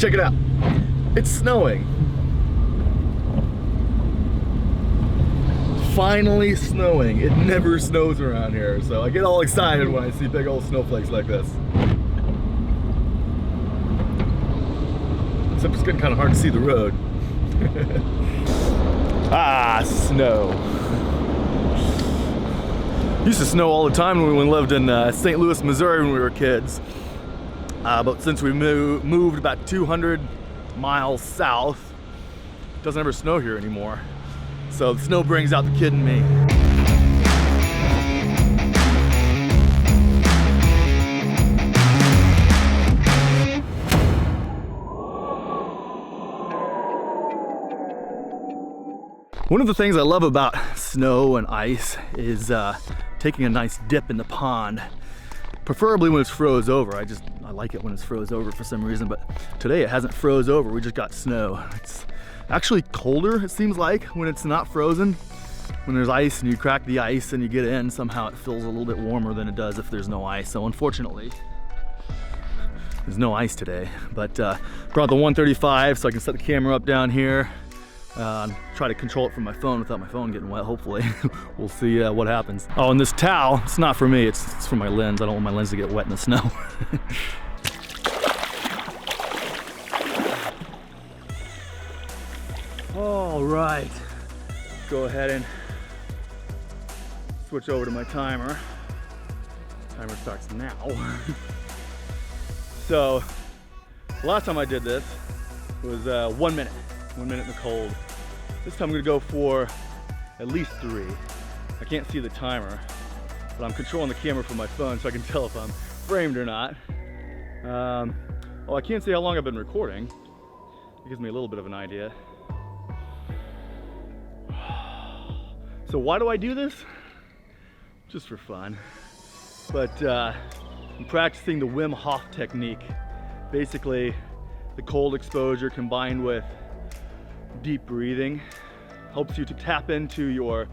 check it out. It's snowing. Finally snowing. It never snows around here, so I get all excited when I see big old snowflakes like this. Except it's getting kind of hard to see the road. Ah, snow. Used to snow all the time when we lived in St. Louis, Missouri when we were kids. But since we moved about 200 miles south, it doesn't ever snow here anymore. So the snow brings out the kid in me. One of the things I love about snow and ice is taking a nice dip in the pond, preferably when it's froze over. I like it when it's froze over for some reason, but today it hasn't froze over. We just got snow. It's actually colder, it seems like, when it's not frozen. When there's ice and you crack the ice and you get in, somehow it feels a little bit warmer than it does if there's no ice. So unfortunately, there's no ice today, but brought the 135 so I can set the camera up down here. Try to control it from my phone without my phone getting wet, hopefully. We'll see what happens. Oh, and this towel, it's not for me, it's for my lens. I don't want my lens to get wet in the snow. All right, go ahead and switch over to my timer. Timer starts now. So, the last time I did this was 1 minute. 1 minute in the cold. This time I'm gonna go for at least 3. I can't see the timer, but I'm controlling the camera from my phone so I can tell if I'm framed or not. Oh, I can't see how long I've been recording. It gives me a little bit of an idea. So why do I do this? Just for fun. But I'm practicing the Wim Hof technique. Basically, the cold exposure combined with deep breathing helps you to tap into your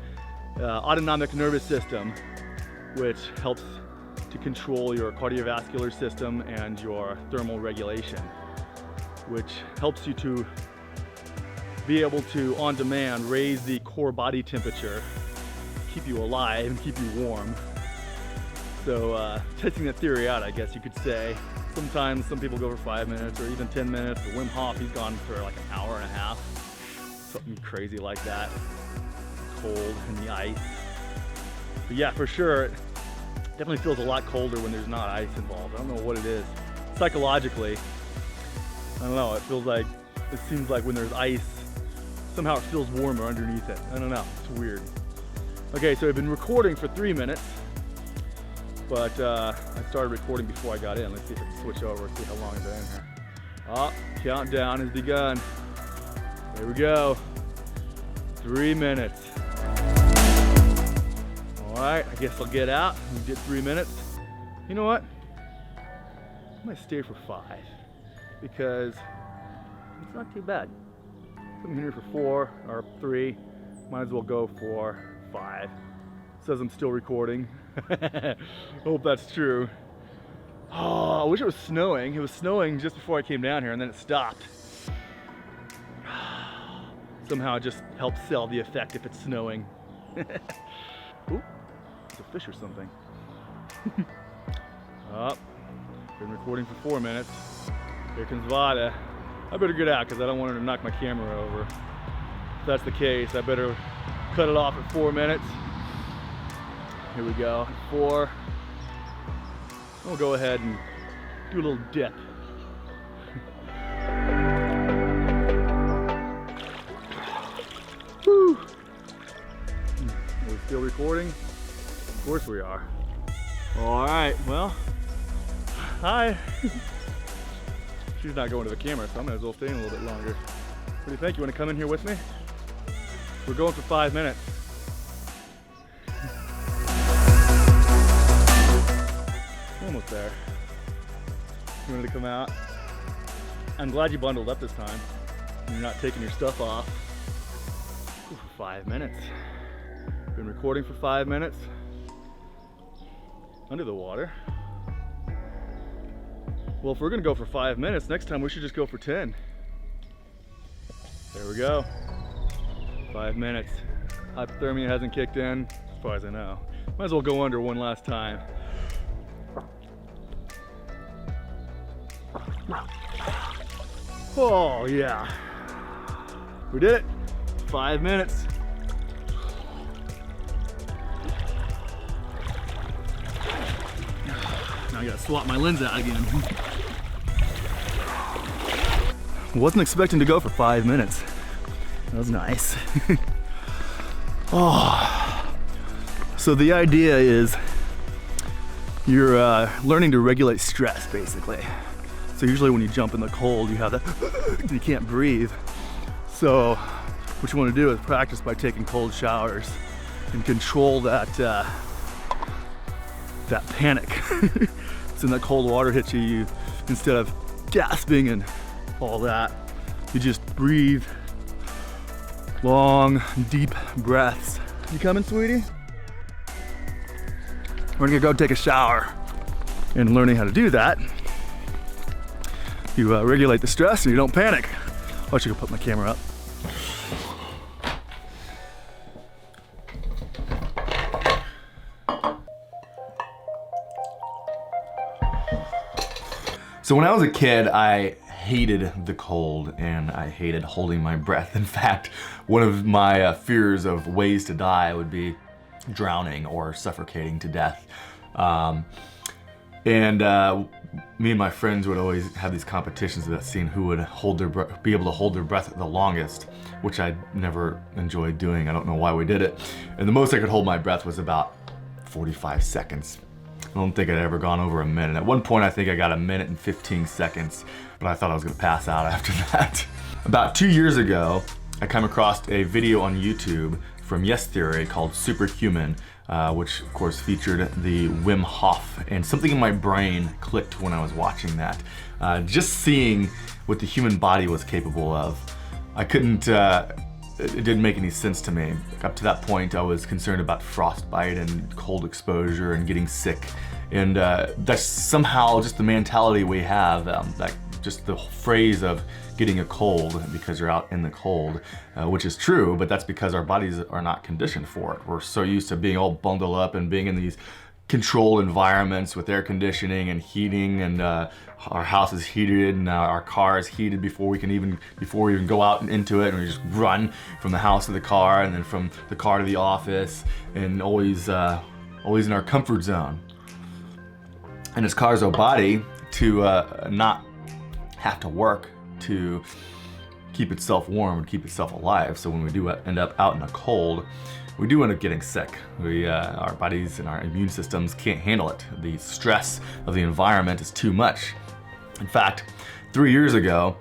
autonomic nervous system, which helps to control your cardiovascular system and your thermal regulation, which helps you to be able to, on demand, raise the core body temperature, keep you alive and keep you warm. So testing that theory out, I guess you could say. Sometimes some people go for 5 minutes or even 10 minutes. But Wim Hof, he's gone for like an hour and a half. Something crazy like that. Cold in the ice. But yeah, for sure, it definitely feels a lot colder when there's not ice involved. I don't know what it is. Psychologically, I don't know, it seems like when there's ice, somehow it feels warmer underneath it. I don't know, it's weird. Okay, so I've been recording for 3 minutes, but I started recording before I got in. Let's see if I can switch over and see how long I've been in here. Oh, countdown has begun. Here we go. 3 minutes. All right, I guess I'll get out and get 3 minutes. You know what? I might stay for 5 because it's not too bad. I'm here for 4 or 3. Might as well go for 5. It says I'm still recording. Hope that's true. Oh, I wish it was snowing. It was snowing just before I came down here and then it stopped. Somehow it just helps sell the effect if it's snowing. Ooh, it's a fish or something. Oh, been recording for 4 minutes. Here comes Vada. I better get out because I don't want her to knock my camera over. If that's the case, I better cut it off at 4 minutes. Here we go, 4. We'll go ahead and do a little dip. Woo! Are we still recording? Of course we are. All right, well, hi. She's not going to the camera, so I might as well stay in a little bit longer. What do you think? You want to come in here with me? We're going for 5 minutes. Almost there. You wanted to come out? I'm glad you bundled up this time. You're not taking your stuff off. Ooh, 5 minutes. Been recording for 5 minutes. Under the water. Well, if we're gonna go for 5 minutes, next time we should just go for 10. There we go. 5 minutes. Hypothermia hasn't kicked in, as far as I know. Might as well go under one last time. Oh yeah. We did it. 5 minutes. Now I gotta swap my lens out again. Wasn't expecting to go for 5 minutes. That was nice. Oh. So the idea is you're learning to regulate stress, basically. So usually when you jump in the cold, you have that, you can't breathe. So what you want to do is practice by taking cold showers and control that that panic. So when that cold water hits you, you, instead of gasping and all that, you just breathe long, deep breaths. You coming, sweetie? We're gonna go take a shower. And learning how to do that, you regulate the stress and you don't panic. I should go put my camera up. So when I was a kid, I hated the cold and I hated holding my breath. In fact, one of my fears of ways to die would be drowning or suffocating to death. Me and my friends would always have these competitions about seeing who would be able to hold their breath the longest, which I never enjoyed doing. I don't know why we did it. And the most I could hold my breath was about 45 seconds. I don't think I'd ever gone over a minute. At one point, I think I got 1 minute and 15 seconds, but I thought I was gonna pass out after that. About 2 years ago, I came across a video on YouTube from Yes Theory called Superhuman, which of course featured the Wim Hof, and something in my brain clicked when I was watching that. Just seeing what the human body was capable of. I couldn't, it didn't make any sense to me. Up to that point, I was concerned about frostbite and cold exposure and getting sick. And that's somehow just the mentality we have, that just the phrase of getting a cold because you're out in the cold, which is true, but that's because our bodies are not conditioned for it. We're so used to being all bundled up and being in these controlled environments with air conditioning and heating, and our house is heated and our car is heated before we even go out and into it, and we just run from the house to the car and then from the car to the office, and always in our comfort zone. And it's caused our body to not have to work to keep itself warm and keep itself alive. So when we do end up out in the cold, we do end up getting sick. Our bodies and our immune systems can't handle it. The stress of the environment is too much. In fact, 3 years ago,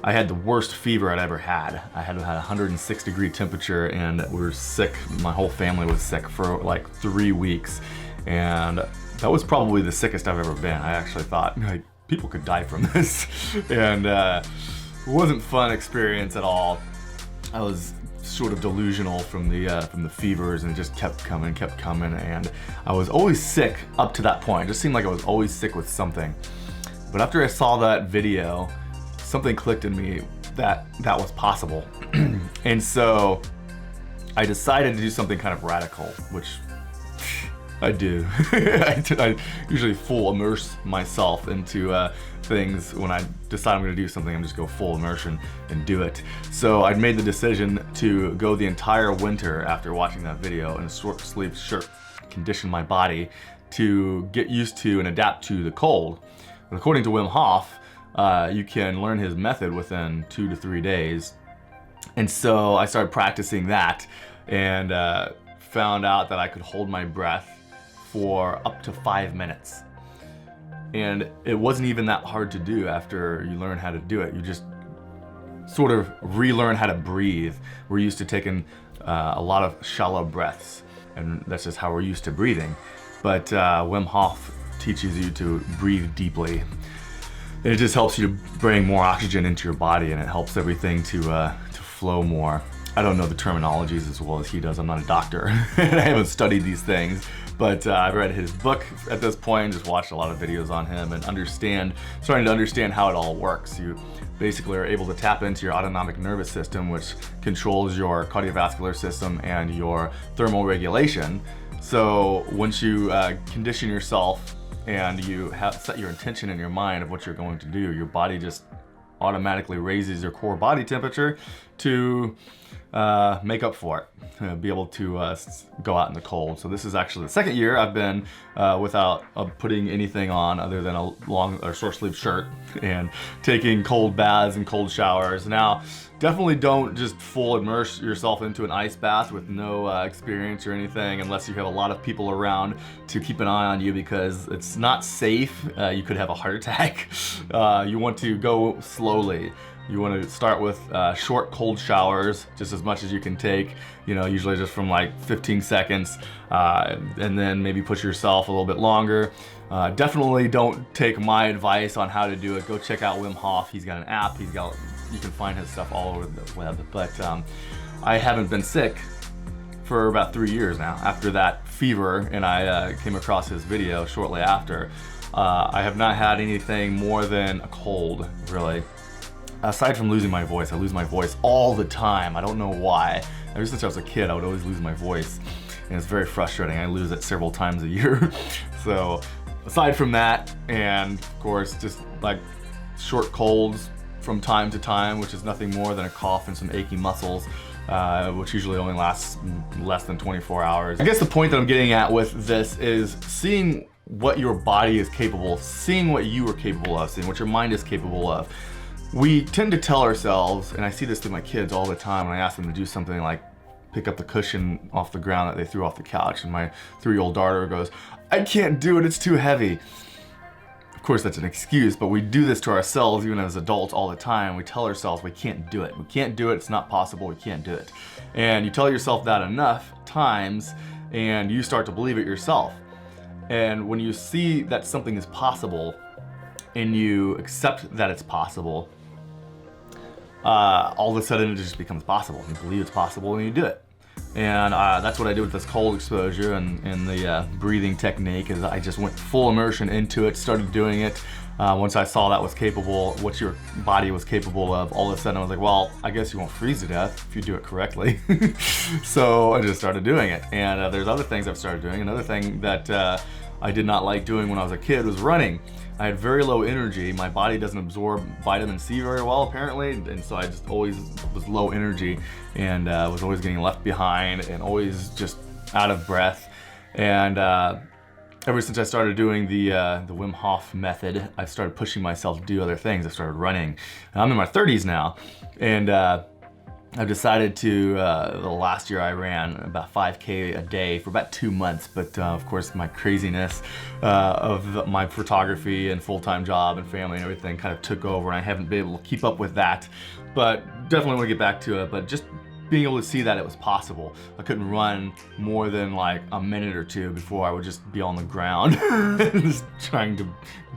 I had the worst fever I'd ever had. I had 106-degree temperature and we were sick. My whole family was sick for like 3 weeks. And that was probably the sickest I've ever been. I actually thought, like, people could die from this. And it wasn't a fun experience at all. I was sort of delusional from the fevers, and it just kept coming, and I was always sick up to that point. It just seemed like I was always sick with something. But after I saw that video, something clicked in me that was possible. And so I decided to do something kind of radical, which I do. I usually full immerse myself into things. When I decide I'm gonna do something, I'm just go full immersion and do it. So I'd made the decision to go the entire winter after watching that video in a short sleeve shirt, condition my body to get used to and adapt to the cold. And according to Wim Hof, you can learn his method within 2 to 3 days. And so I started practicing that, and found out that I could hold my breath for up to 5 minutes. And it wasn't even that hard to do after you learn how to do it. You just sort of relearn how to breathe. We're used to taking a lot of shallow breaths, and that's just how we're used to breathing. But Wim Hof teaches you to breathe deeply. And it just helps you to bring more oxygen into your body, and it helps everything to flow more. I don't know the terminologies as well as he does. I'm not a doctor and I haven't studied these things, but I've read his book at this point, just watched a lot of videos on him and starting to understand how it all works. You basically are able to tap into your autonomic nervous system, which controls your cardiovascular system and your thermal regulation. So once you condition yourself and you set your intention in your mind of what you're going to do, your body just automatically raises your core body temperature to make up for it, be able to go out in the cold. So this is actually the second year I've been without putting anything on other than a long or short sleeve shirt and taking cold baths and cold showers. Now, definitely don't just full immerse yourself into an ice bath with no experience or anything unless you have a lot of people around to keep an eye on you, because it's not safe. You could have a heart attack. You want to go slowly. You want to start with short cold showers, just as much as you can take, you know, usually just from like 15 seconds, and then maybe push yourself a little bit longer. Definitely don't take my advice on how to do it. Go check out Wim Hof. He's got an app. You can find his stuff all over the web. But I haven't been sick for about 3 years now. After that fever, and I came across his video shortly after, I have not had anything more than a cold, really. Aside from losing my voice, I lose my voice all the time. I don't know why. Ever since I was a kid, I would always lose my voice, and it's very frustrating. I lose it several times a year. So aside from that, and of course, just like short colds from time to time, which is nothing more than a cough and some achy muscles, which usually only lasts less than 24 hours. I guess the point that I'm getting at with this is seeing what your body is capable of, seeing what you are capable of, seeing what your mind is capable of. We tend to tell ourselves, and I see this with my kids all the time when I ask them to do something like pick up the cushion off the ground that they threw off the couch, and my 3-year-old daughter goes, "I can't do it, it's too heavy." Of course, that's an excuse, but we do this to ourselves even as adults all the time. We tell ourselves we can't do it. We can't do it, it's not possible, we can't do it. And you tell yourself that enough times, and you start to believe it yourself. And when you see that something is possible, and you accept that it's possible, all of a sudden it just becomes possible. You believe it's possible and you do it. And that's what I did with this cold exposure and the breathing technique, is I just went full immersion into it, started doing it. Once I saw that was capable, what your body was capable of, all of a sudden I was like, well, I guess you won't freeze to death if you do it correctly. So I just started doing it. And there's other things I've started doing. Another thing that I did not like doing when I was a kid was running. I had very low energy. My body doesn't absorb vitamin C very well, apparently, and so I just always was low energy and was always getting left behind and always just out of breath. And ever since I started doing the Wim Hof method, I started pushing myself to do other things. I started running. And I'm in my 30s now, and I've decided to, the last year I ran about 5K a day for about 2 months, but of course my craziness of my photography and full-time job and family and everything kind of took over, and I haven't been able to keep up with that, but definitely want to get back to it. But just being able to see that it was possible. I couldn't run more than like a minute or two before I would just be on the ground just trying to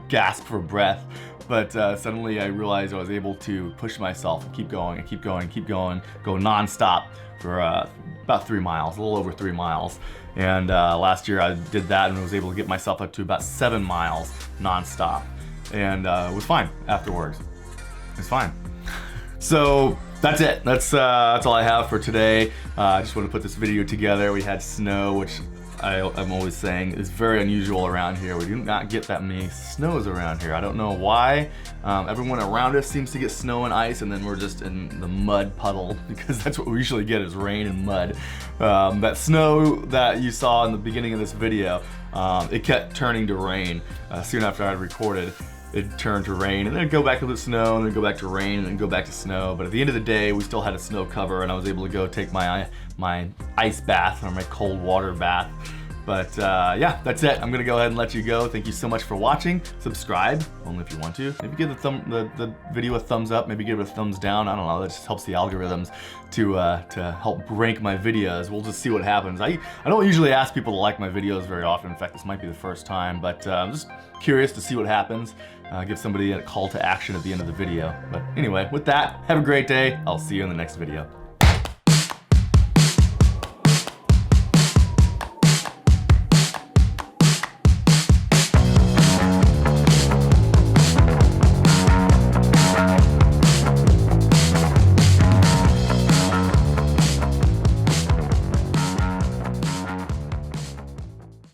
gasp for breath. But suddenly I realized I was able to push myself and keep going and keep going and keep going, go nonstop for about 3 miles, a little over 3 miles. And last year I did that and was able to get myself up to about 7 miles nonstop. And it was fine afterwards. It's fine. So that's it. That's all I have for today. I just wanted to put this video together. We had snow, which I'm always saying is very unusual around here. We do not get that many snows around here. I don't know why. Everyone around us seems to get snow and ice, and then we're just in the mud puddle, because that's what we usually get, is rain and mud. That snow that you saw in the beginning of this video, it kept turning to rain. Soon after I recorded, it turned to rain, and then it'd go back to the snow, and then go back to rain, and then go back to snow. But at the end of the day, we still had a snow cover, and I was able to go take my ice bath, or my cold water bath. But yeah, that's it. I'm gonna go ahead and let you go. Thank you so much for watching. Subscribe, only if you want to. Maybe give the video a thumbs up, maybe give it a thumbs down. I don't know, that just helps the algorithms to help rank my videos. We'll just see what happens. I don't usually ask people to like my videos very often. In fact, this might be the first time, but I'm just curious to see what happens. Give somebody a call to action at the end of the video. But anyway, with that, have a great day. I'll see you in the next video.